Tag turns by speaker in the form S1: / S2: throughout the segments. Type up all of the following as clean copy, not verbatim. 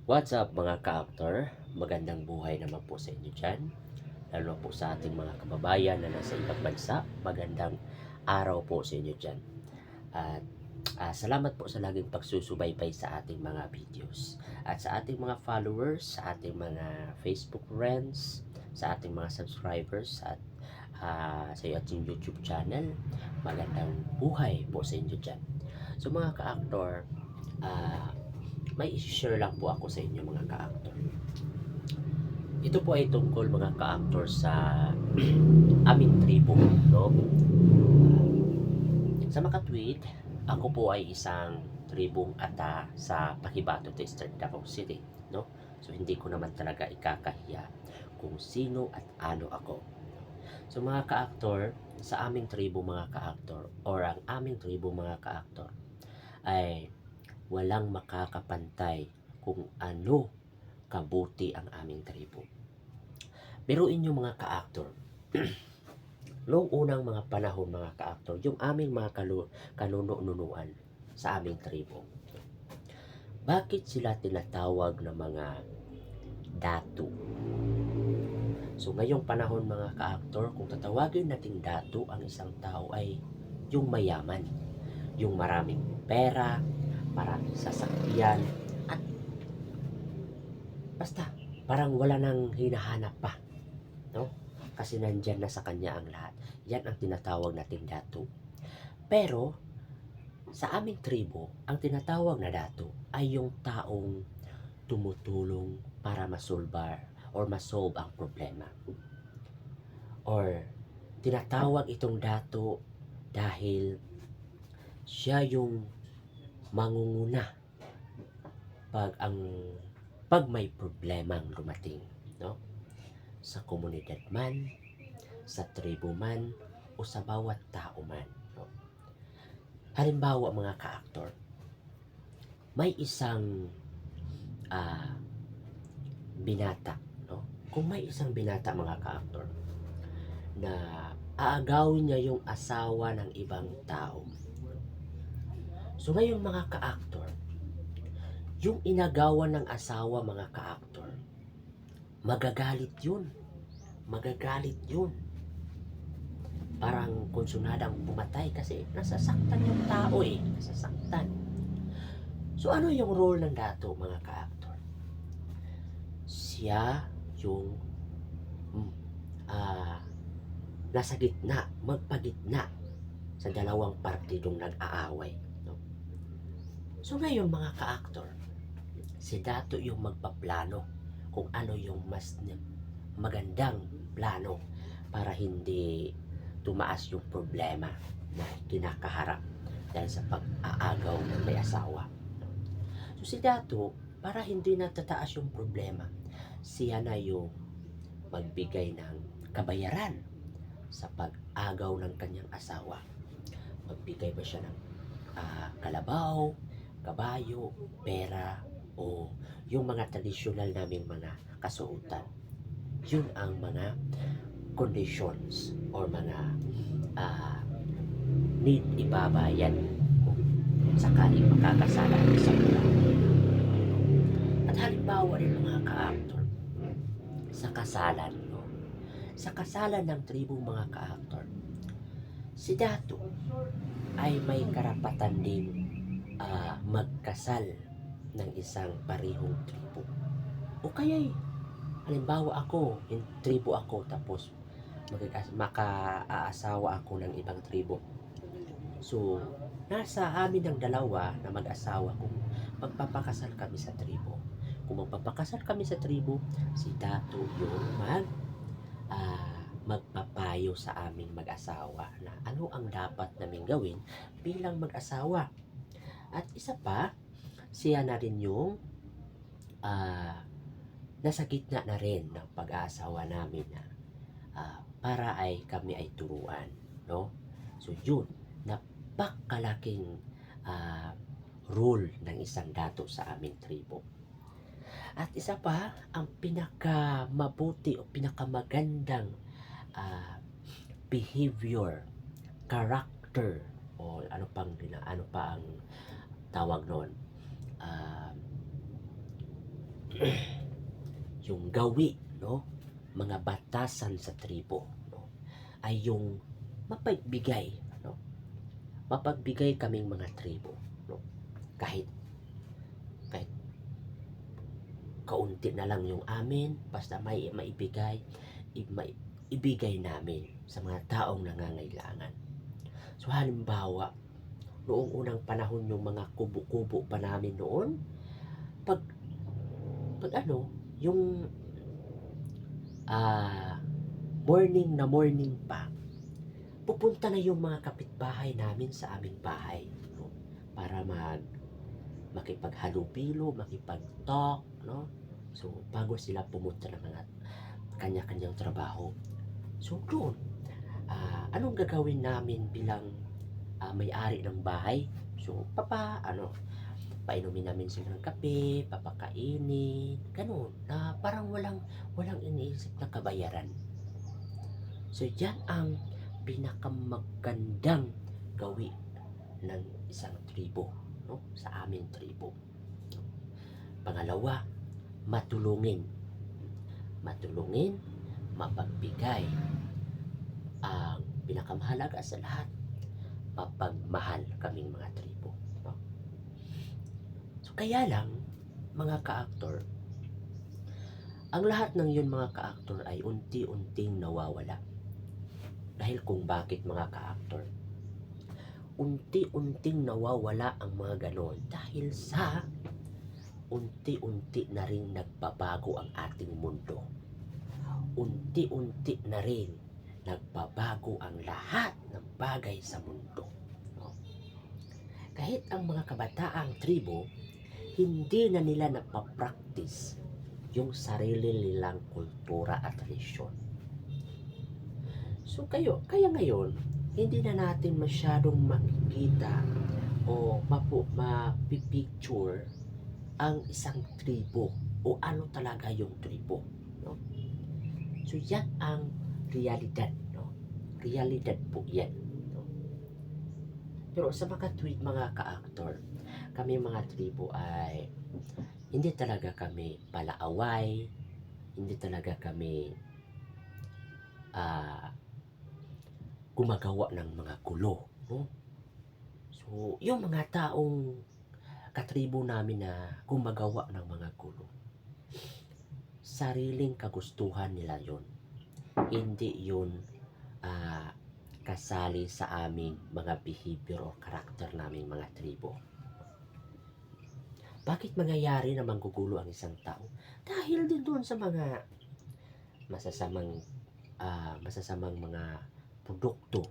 S1: What's up mga ka-actor? Magandang buhay naman po sa inyo dyan. Lalo po sa ating mga kababayan na nasa ibang bansa. Magandang araw po sa inyo dyan. At salamat po sa laging pagsusubaybay sa ating mga videos. At sa ating mga followers, sa ating mga Facebook friends, sa ating mga subscribers, at sa ating YouTube channel. Magandang buhay po sa inyo dyan. So mga ka-actor, may i-share lang po ako sa inyo mga ka-actor. Ito po ay tungkol mga ka-actor sa aming tribo, no? Sa makatwid, ako po ay isang tribong ata sa Pahibato District, Davao City, no? So hindi ko naman talaga ikakahiya kung sino at ano ako. So mga ka-actor, sa aming tribo mga ka-actor or ang aming tribo mga ka-actor ay walang makakapantay kung ano kabuti ang aming tribo. Pero inyo mga ka-actor, noong unang mga panahon mga ka-actor, yung aming mga kanuno-nunuan sa aming tribo, bakit sila tinatawag na mga datu? So ngayong panahon mga ka-actor, kung tatawagin nating datu ang isang tao ay yung mayaman, yung maraming pera, maraming sasakyan, at basta parang wala nang hinahanap pa, no? Kasi nandyan na sa kanya ang lahat. Yan ang tinatawag nating datu. Pero sa aming tribo, ang tinatawag na datu ay yung taong tumutulong para masolve ang problema. Or tinatawag itong datu dahil siya yung mangunguna pag may problemang dumating, no? Sa komunidad man, sa tribo man, o sa bawat tao man, no? Halimbawa mga ka-actor, may isang binata, no? Kung may isang binata mga ka-actor na aagawin niya yung asawa ng ibang tao. So ngayon mga ka-actor, yung inagawan ng asawa mga ka-actor, magagalit yun. Magagalit yun. Parang konsunadang pumatay kasi nasasaktan yung tao eh. Nasasaktan. So ano yung role ng dato mga ka-actor? Siya yung nasa gitna, magpagitna sa dalawang partidong nag-aaway, no? So ngayon mga ka-actor, si dato yung magpaplano kung ano yung mas magandang plano para hindi tumaas yung problema na kinakaharap dahil sa pag-aagaw ng may asawa. So si dato, para hindi natataas yung problema, siya na yung magbigay ng kabayaran sa pag-agaw ng kanyang asawa. Magbigay ba siya ng kalabaw, kabayo, pera, o yung mga tradisyonal naming mga kasuotan. Yun ang mga conditions or mga need ibabayad kung sakaling makakasala ng isang tao. At halimbawa rin mga ka-actor, sa kasalan, no? Sa kasalan ng tribong mga ka-actor, si dato ay may karapatan din magkasal ng isang parehong tribo. O kaya'y halimbawa ako, yung tribo ako, tapos maka-aasawa ako ng ibang tribo. So, nasa amin ng dalawa na mag-asawa kung magpapakasal kami sa tribo. Kung magpapakasal kami sa tribo, si dato yung magpapayo sa aming mag-asawa na ano ang dapat naming gawin bilang mag-asawa. At isa pa, siya na rin yung nasa gitna na rin ng pag-aasawa namin na para ay kami ay turuan, no? So yun, napakalaking role ng isang dato sa aming tribo. At isa pa, ang pinakamabuti o pinakamagandang behavior, character, o ano pa ang tawag noon, yung gawi, no, mga batasan sa tribo, no, ay yung mapagbigay, no, mapagbigay kaming mga tribo, no, kahit kahit kaunti na lang yung amin, basta may maibigay, ibigay namin sa mga taong nangangailangan. So halimbawa, noong unang panahon yung mga kubo-kubo pa namin noon, pag pag ano, yung morning na morning pa, pupunta na yung mga kapitbahay namin sa aming bahay, no? Para makipaghalubilo, makipag-talk, no? So, bago sila pumunta ng mga kanya-kanyang trabaho. So, doon, anong gagawin namin bilang may-ari ng bahay? So, painumin namin sila ng kape, papakainin, ganun, na parang walang iniisip na kabayaran. So, yan ang pinakamagandang gawin ng isang tribo, no? Sa aming tribo. Pangalawa, matulungin. Matulungin, mapagbigay. Ang pinakamahalaga sa lahat, mapagmahal kaming mga tribo, no? So, kaya lang, mga ka-aktor, ang lahat ng yun mga ka-aktor ay unti-unting nawawala. Dahil kung bakit mga ka-aktor, unti-unting nawawala ang mga ganon dahil sa unti-unti na rin nagbabago ang ating mundo. Unti-unti na rin nagbabago ang lahat ng bagay sa mundo. No? Kahit ang mga kabataang tribo, hindi na nila napapractice yung sarili nilang kultura at tradisyon. So kaya ngayon, hindi na natin masyadong makikita o mapipicture ang isang tribo o ano talaga yung tribo, no? So yan ang realidad, no? Realidad po yan, no? Pero sa mga tweet mga ka-aktor, kami mga tribo ay hindi talaga kami palaaway, hindi talaga kami gumagawa ng mga gulo, no? So, yung mga taong katribo namin na gumagawa ng mga gulo, sariling kagustuhan nila yon, hindi yun kasali sa aming mga behavior o karakter naming mga tribo. Bakit mangyayari na manggugulo ang isang tao? Dahil din doon sa mga masasamang mga produkto,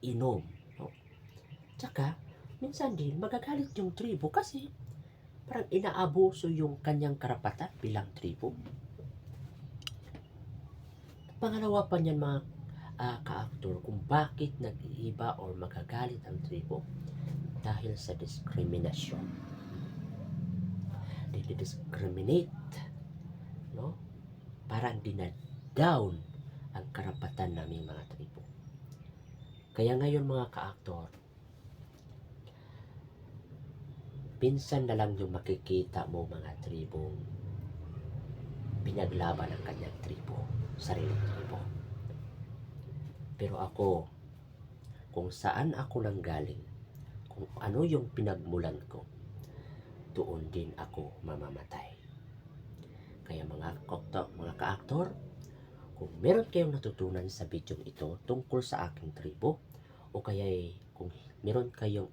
S1: inom, no? Tsaka, minsan din magagalit yung tribo kasi parang inaabuso yung kanyang karapatan bilang tribo. Pangalawa pa niyan mga ka-aktor kung bakit nag-iiba or magagalit ang tribo, dahil sa discrimination. Discriminate, no? Parang dinadown ang karapatan namin mga tribo. Kaya ngayon mga ka-aktor, pinsan na lang yung makikita mo mga tribong pinaglaban ang kanyang tribo, sariling tribo. Pero ako, kung saan ako nanggaling, kung ano yung pinagmulan ko, doon din ako mamamatay. Kaya mga ka-aktor, kung meron kayong natutunan sa video ito tungkol sa aking tribo, o kaya kung meron kayong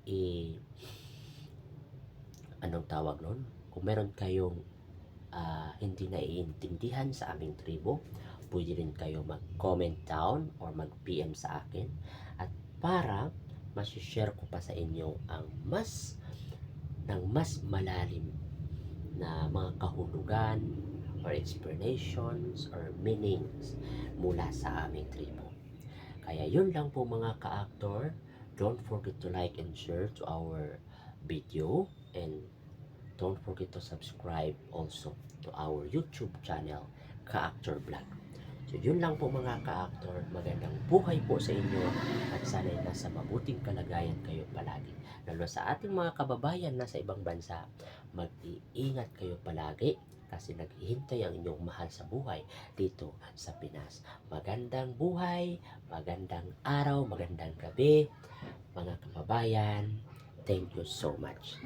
S1: anong tawag nun? Kung meron kayong hindi naiintindihan sa aming tribo, pwede rin kayo mag-comment down or mag-PM sa akin, at para masishare ko pa sa inyo ang mas malalim na mga kahulugan or explanations or meanings mula sa aming tribo. Kaya yun lang po mga ka-aktor. Don't forget to like and share to our video, and don't forget to subscribe also to our YouTube channel, Ka-Aktor Vlog. So yun lang po mga ka-actor, magandang buhay po sa inyo at sana'y nasa mabuting kalagayan kayo palagi. Lalo sa ating mga kababayan nasa ibang bansa, mag-iingat kayo palagi kasi naghihintay ang inyong mahal sa buhay dito sa Pinas. Magandang buhay, magandang araw, magandang gabi, mga kababayan. Thank you so much.